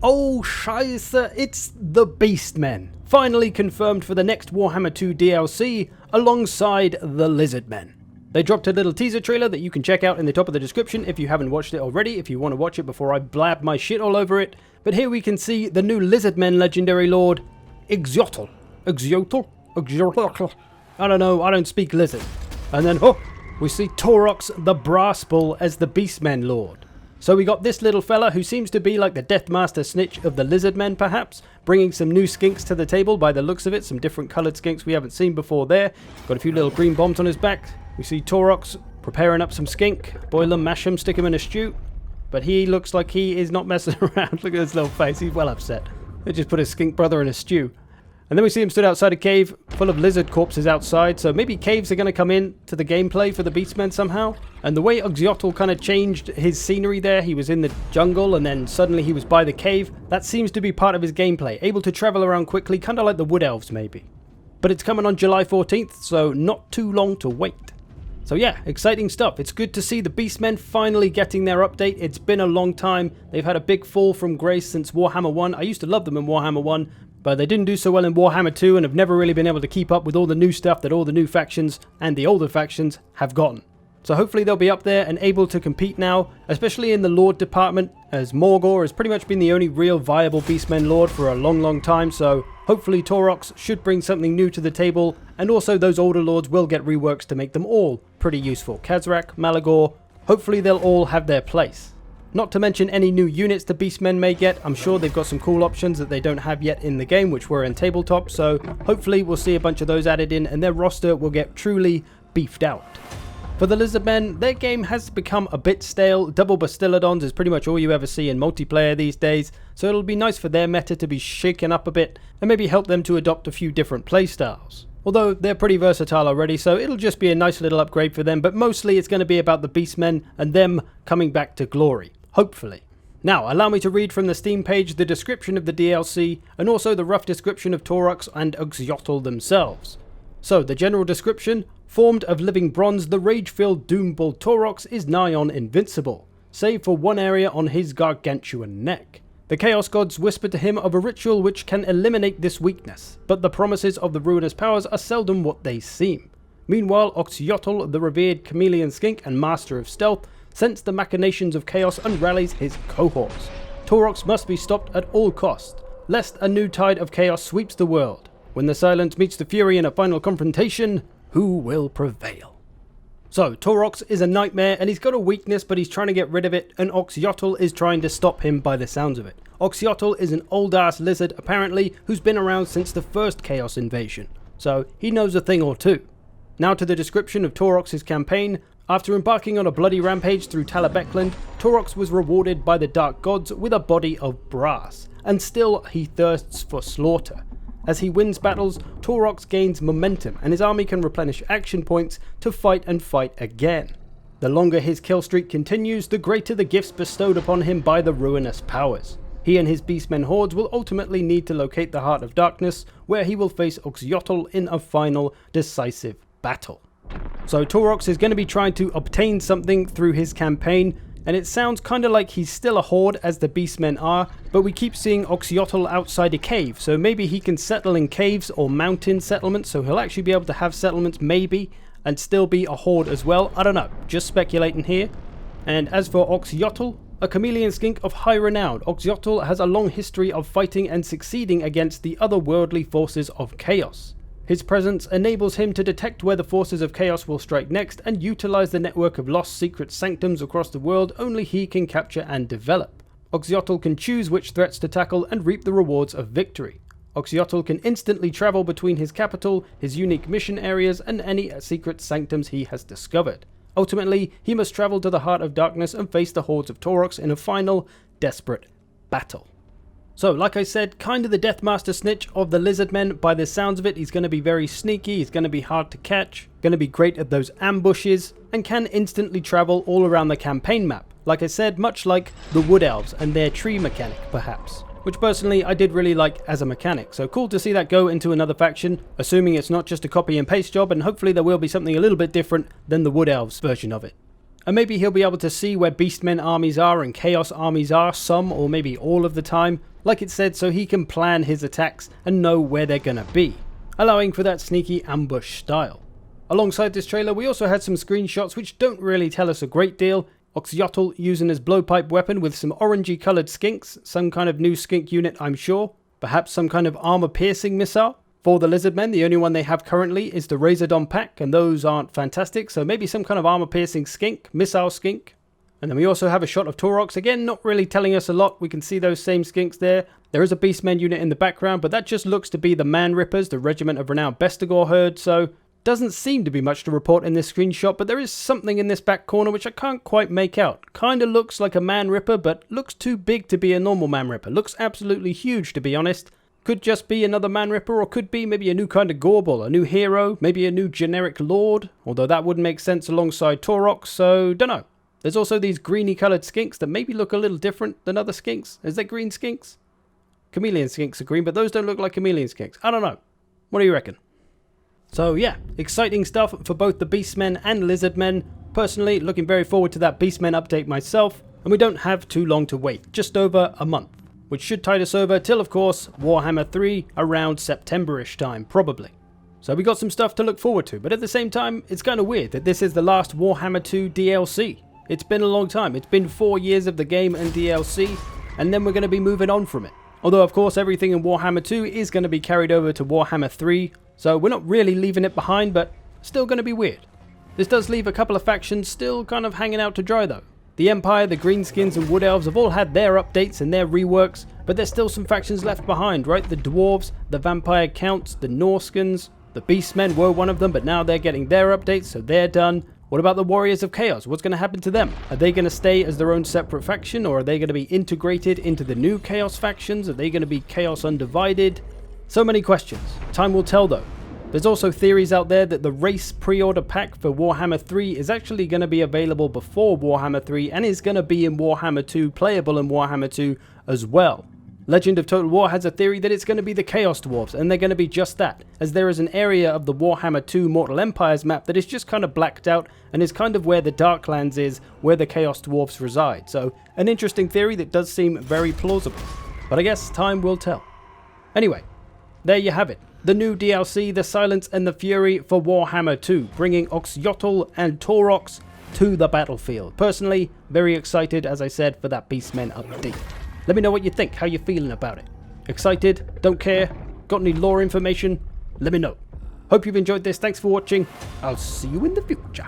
Oh scheisse, it's the Beastmen, finally confirmed for the next Warhammer 2 DLC alongside the Lizardmen. They dropped a little teaser trailer that you can check out in the top of the description if you haven't watched it already, if you want to watch it before I blab my shit all over it. But here we can see the new Lizardmen legendary lord, Xyotl. Xyotl? I don't know, I don't speak lizard. And then, we see Taurox the Brass Bull as the Beastmen lord. So we got this little fella who seems to be like the Deathmaster Snitch of the Lizardmen perhaps, bringing some new skinks to the table by the looks of it, some different coloured skinks we haven't seen before there. Got a few little green bombs on his back. We see Taurox preparing up some skink, boil them, mash them, stick them in a stew. But he looks like he is not messing around. Look at his little face, he's well upset. They just put his skink brother in a stew. And then we see him stood outside a cave full of lizard corpses outside, so maybe caves are going to come in to the gameplay for the Beastmen somehow. And the way Xyotl kind of changed his scenery there, he was in the jungle and then suddenly he was by the cave, that seems to be part of his gameplay, able to travel around quickly, kind of like the Wood Elves maybe. But it's coming on July 14th, so not too long to wait. So yeah, exciting stuff. It's good to see the Beastmen finally getting their update. It's been a long time. They've had a big fall from grace since Warhammer 1. I used to love them in Warhammer 1, but they didn't do so well in Warhammer 2 and have never really been able to keep up with all the new stuff that all the new factions and the older factions have gotten. So hopefully they'll be up there and able to compete now, especially in the Lord department, as Morgor has pretty much been the only real viable Beastmen Lord for a long time, so hopefully Taurox should bring something new to the table, and also those older Lords will get reworks to make them all pretty useful. Khazrak, Malagor, hopefully they'll all have their place. Not to mention any new units the Beastmen may get. I'm sure they've got some cool options that they don't have yet in the game, which were in tabletop, so hopefully we'll see a bunch of those added in and their roster will get truly beefed out. For the Lizardmen, their game has become a bit stale. Double Bastiladons is pretty much all you ever see in multiplayer these days, so it'll be nice for their meta to be shaken up a bit and maybe help them to adopt a few different playstyles. Although they're pretty versatile already, so it'll just be a nice little upgrade for them, but mostly it's going to be about the Beastmen and them coming back to glory. Hopefully. Now, allow me to read from the Steam page the description of the DLC and also the rough description of Taurox and Xyotl themselves. So, the general description: formed of living bronze, the rage-filled doom bull Taurox is nigh on invincible, save for one area on his gargantuan neck. The Chaos Gods whisper to him of a ritual which can eliminate this weakness, but the promises of the ruinous powers are seldom what they seem. Meanwhile, Xyotl, the revered chameleon skink and master of stealth, scents the machinations of chaos and rallies his cohorts. Taurox must be stopped at all costs, lest a new tide of chaos sweeps the world. When the silence meets the fury in a final confrontation, who will prevail? So, Taurox is a nightmare and he's got a weakness, but he's trying to get rid of it, and Xyotl is trying to stop him by the sounds of it. Xyotl is an old ass lizard apparently who's been around since the first Chaos invasion, so he knows a thing or two. Now to the description of Taurox's campaign. After embarking on a bloody rampage through Talabecland, Taurox was rewarded by the Dark Gods with a body of brass, and still he thirsts for slaughter. As he wins battles, Taurox gains momentum and his army can replenish action points to fight and fight again. The longer his kill streak continues, the greater the gifts bestowed upon him by the ruinous powers. He and his Beastmen hordes will ultimately need to locate the Heart of Darkness, where he will face Xyotl in a final, decisive battle. So Taurox is going to be trying to obtain something through his campaign, and it sounds kind of like he's still a horde as the Beastmen are, but we keep seeing Xyotl outside a cave, so maybe he can settle in caves or mountain settlements, so he'll actually be able to have settlements maybe, and still be a horde as well. I don't know, just speculating here. And as for Xyotl, a chameleon skink of high renown, Xyotl has a long history of fighting and succeeding against the otherworldly forces of chaos. His presence enables him to detect where the forces of chaos will strike next and utilize the network of lost secret sanctums across the world only he can capture and develop. Xyotl can choose which threats to tackle and reap the rewards of victory. Xyotl can instantly travel between his capital, his unique mission areas, and any secret sanctums he has discovered. Ultimately, he must travel to the Heart of Darkness and face the hordes of Taurox in a final, desperate battle. So, like I said, kind of the Deathmaster Snitch of the Lizardmen. By the sounds of it, he's going to be very sneaky, he's going to be hard to catch, going to be great at those ambushes, and can instantly travel all around the campaign map. Like I said, much like the Wood Elves and their tree mechanic, perhaps. Which personally, I did really like as a mechanic, so cool to see that go into another faction, assuming it's not just a copy and paste job, and hopefully there will be something a little bit different than the Wood Elves version of it. And maybe he'll be able to see where Beastmen armies are and Chaos armies are some or maybe all of the time, like it said, so he can plan his attacks and know where they're gonna be, allowing for that sneaky ambush style. Alongside this trailer we also had some screenshots which don't really tell us a great deal. Oxyotl using his blowpipe weapon with some orangey coloured skinks, some kind of new skink unit I'm sure, perhaps some kind of armour piercing missile. For the Lizardmen, the only one they have currently is the Razordon pack, and those aren't fantastic, so maybe some kind of armor-piercing skink, missile skink. And then we also have a shot of Taurox, again not really telling us a lot. We can see those same skinks there. There is a Beastmen unit in the background, but that just looks to be the Man Rippers, the Regiment of Renowned Bestigor herd, so doesn't seem to be much to report in this screenshot, but there is something in this back corner which I can't quite make out. Kinda looks like a Man Ripper, but looks too big to be a normal Man Ripper. Looks absolutely huge, to be honest. Could just be another Man Ripper, or could be maybe a new kind of Gorbel, a new hero, maybe a new generic Lord, although that wouldn't make sense alongside Taurox, so dunno. There's also these greeny coloured skinks that maybe look a little different than other skinks. Is there green skinks? Chameleon skinks are green, but those don't look like chameleon skinks. I don't know. What do you reckon? So yeah, exciting stuff for both the Beastmen and Lizardmen. Personally, looking very forward to that Beastmen update myself, and we don't have too long to wait, just over a month. Which should tide us over till, of course, Warhammer 3 around September-ish time, probably. So we got some stuff to look forward to, but at the same time, it's kind of weird that this is the last Warhammer 2 DLC. It's been a long time. It's been 4 years of the game and DLC, and then we're going to be moving on from it. Although, of course, everything in Warhammer 2 is going to be carried over to Warhammer 3, so we're not really leaving it behind, but still going to be weird. This does leave a couple of factions still kind of hanging out to dry, though. The Empire, the Greenskins and Wood Elves have all had their updates and their reworks, but there's still some factions left behind, right? The Dwarves, the Vampire Counts, the Norskins, the Beastmen were one of them, but now they're getting their updates, so they're done. What about the Warriors of Chaos? What's going to happen to them? Are they going to stay as their own separate faction, or are they going to be integrated into the new Chaos factions? Are they going to be Chaos Undivided? So many questions. Time will tell, though. There's also theories out there that the race pre-order pack for Warhammer 3 is actually going to be available before Warhammer 3 and is going to be in Warhammer 2, playable in Warhammer 2 as well. Legend of Total War has a theory that it's going to be the Chaos Dwarves, and they're going to be just that, as there is an area of the Warhammer 2 Mortal Empires map that is just kind of blacked out and is kind of where the Darklands is, where the Chaos Dwarves reside. So, an interesting theory that does seem very plausible. But I guess time will tell. Anyway, there you have it. The new DLC, The Silence and the Fury for Warhammer 2, bringing Oxyotl and Taurox to the battlefield. Personally, very excited, as I said, for that Beastmen update. Let me know what you think, how you're feeling about it. Excited? Don't care? Got any lore information? Let me know. Hope you've enjoyed this. Thanks for watching. I'll see you in the future.